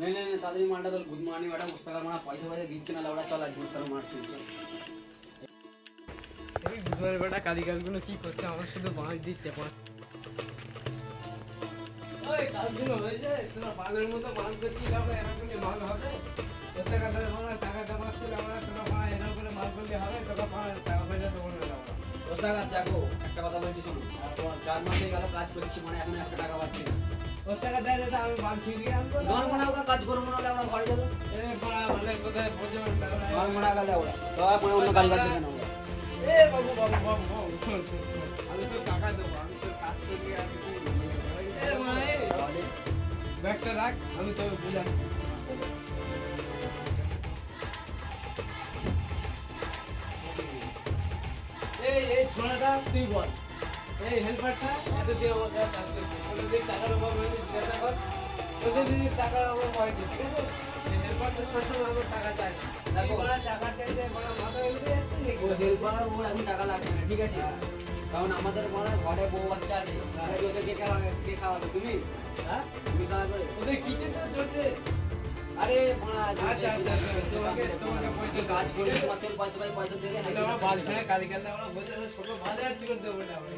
नहीं नहीं नहीं तादरी मारता तो गुड मॉर्निंग बेटा उस तक मारा पैसे पैसे बीच में लौड़ा चला गुड तर मारती এই বুধবার বেটা কারিগরগুলো কি করছে আমার শুধু বাঁশ দিচ্ছে ওই কাজগুলো হয়েছে তোরা বালের মতো মাল করছিস আমরা এরকম করে মাল হবে কত টাকা আমরা টাকা জমা করে আমরা তোরা পাড়া এরকম করে মাল করলে হবে তোরা পাড়া টাকা পয়সা দেবো না उस तक देखो একটা কথা বলছি শোনো তোমার 4 মাস হয়ে গেল কাজ করছি মানে এখন 1 টাকা পাচ্ছি না কত টাকা দেয় এটা আমি বাল ছিড়িয়ে আনবো তোমার মনে হয় কাজ করব না হলে আমরা ঘরে যাব এই পাড়া বালের কোথায় বোঝো তোমার মনে হয় গেলে ওরা তো মানে অন্য কাজ করতে না এ বাবু বাবু বাবু আমি তো টাকা দেবো আমি তো কাজ করি আমি কি এ ভাই ব্যাগটা রাখ আমি তো বুঝাচ্ছি এই ছোড়াটা তুই বল এই হেল্পারটা এত দিয়ে আমার কাছে কাজ করছে ওদের টাকার অভাব হয়েছে জিজ্ঞাসা কর ওদের যদি টাকার অভাব হয় ঠিক আছে এই হেল্পারটা সবসময় আমার টাকা চায় না দেখো টাকা চাইতে বড় মাথা উঠে যাচ্ছে নাকি ও হেল্পার ও এখন টাকা লাগবে না ঠিক আছে কারণ আমাদের ঘরে বউ বাচ্চা আছে ওদেরকে কে খাওয়াবে তুমি হ্যাঁ তুমি খাওয়াবে ওদের কিচেন তো চলছে আরে বাড়া আচ্ছা তোমাকে পয়সা কাজ করে তোমার তেল পয়সা দেবে না আমরা বাল ছেড়ে কারিগর আমরা বলতে ছোট বাজার তুলে দেবো না আমরা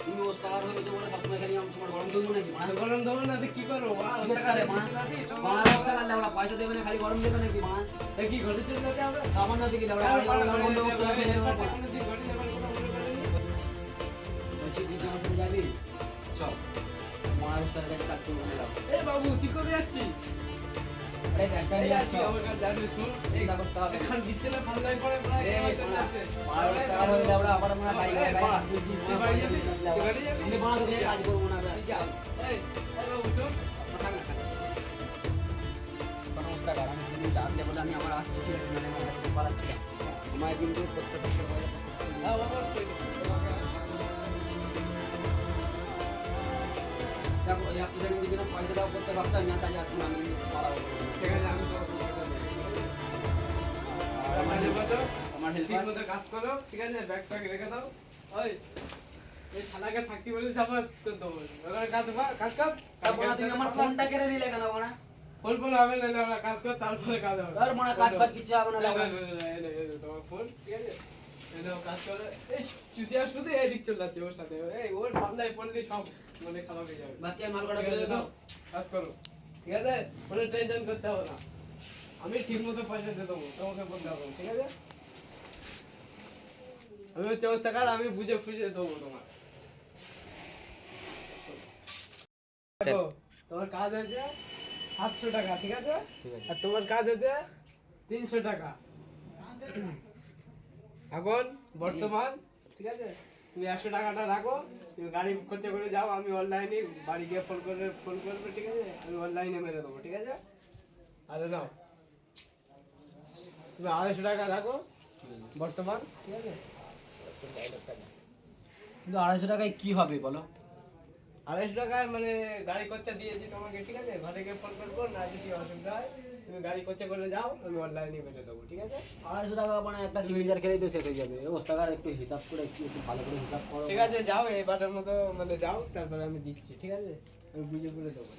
তুমি ওস টাকার হয়ে গেছে বলে সবসময় খালি আমি তোমার গরম দেবো নাকি মা গরম দেবো না কি করবো মা টাকা ওরা পয়সা দেবে না খালি গরম দেবে নাকি মা কি ঘরে চলে যাবে আমরা সামান্য দিকে ওরা যাবি চল মা ওস্তার কাছে কাজ করবো না এ বাবু তুই করে যাচ্ছি আরে দেখা এই যাচ্ছি আমার কাছে যাবি শুন এই এখন দিচ্ছে না ভালো লাগে পড়ে প্রায় চলে আসে টাকা হয়ে যাবে আবার আমরা বাড়ি তুই বাড়ি যাবি তুই বাড়ি যাবি আমি বাড়ি গিয়ে কাজ করবো না যা এই বাবু শুন নমস্কার আমি তুমি চাপ দেবো আমি আমার আসছি ঠিক আছে মানে আমার কাছে পালাচ্ছি আমার কিন্তু প্রত্যেক হ্যাঁ বাবা সেই দেখো এই আপনি যদি কিনা পয়সা দাও করতে পারতো আমি তাই আসুন আমি পালাবো ঠিক আছে আমি তো আমার ঠিক হেল্পার মতো কাজ করো ঠিক আছে ব্যাগ প্যাক রেখে দাও ওই এই শালাকে থাকতে বলে যাবো তো দেবো ওখানে কাজ কর কাজ কর তারপর তুমি আমার ফোনটা কেড়ে দিলে কেন বাড়া ফোন ফোন হবে না আমরা কাজ কর তারপরে কাজ হবে তার মানে কাজ ফাজ কিছু হবে না লাগবে তোমার ফোন ঠিক আছে এটাও কাজ করে এই চুতিয়া শুধু এদিক চলে যাচ্ছে ওর সাথে এই ওর পাল্লায় পড়লে সব মানে খারাপ হয়ে যাবে বাচ্চা মাল কাটা চলে যাবে কাজ করো ঠিক আছে কোনো টেনশন করতে হবে না আমি ঠিক মতো পয়সা দিয়ে দেবো তোমাকে বলতে হবে ঠিক আছে আমি হচ্ছে ওর টাকা আমি বুঝে ফুঝে দেবো তোমার দেখো তোমার কাজ হয়েছে 700 টাকা ঠিক আছে আর তোমার কাজ হয়েছে 300 টাকা এখন বর্তমান ঠিক আছে তুমি 100 টাকাটা রাখো তুমি গাড়ি খরচা করে যাও আমি অনলাইনে বাড়ি গিয়ে ফোন করবে ঠিক আছে আমি অনলাইনে মেরে দেবো ঠিক আছে আরে নাও তুমি 250 টাকা রাখো বর্তমান ঠিক আছে কিন্তু 250 টাকায় কি হবে বলো 250 টাকায় মানে গাড়ি খরচা দিয়েছি তোমাকে ঠিক আছে ঘরে গিয়ে ফোন করবো না যদি অসুবিধা হয় তুমি গাড়ি খরচা করে যাও আমি অনলাইনে মেরে দেবো ঠিক আছে 250 টাকা মানে একটা সিলিন্ডার খেলেই তো শেষ হয়ে যাবে ওস টাকার একটু হিসাব করে একটু ভালো করে হিসাব করো ঠিক আছে যাও এবারের মতো মানে যাও তারপরে আমি দিচ্ছি ঠিক আছে আমি বুঝে করে দেবো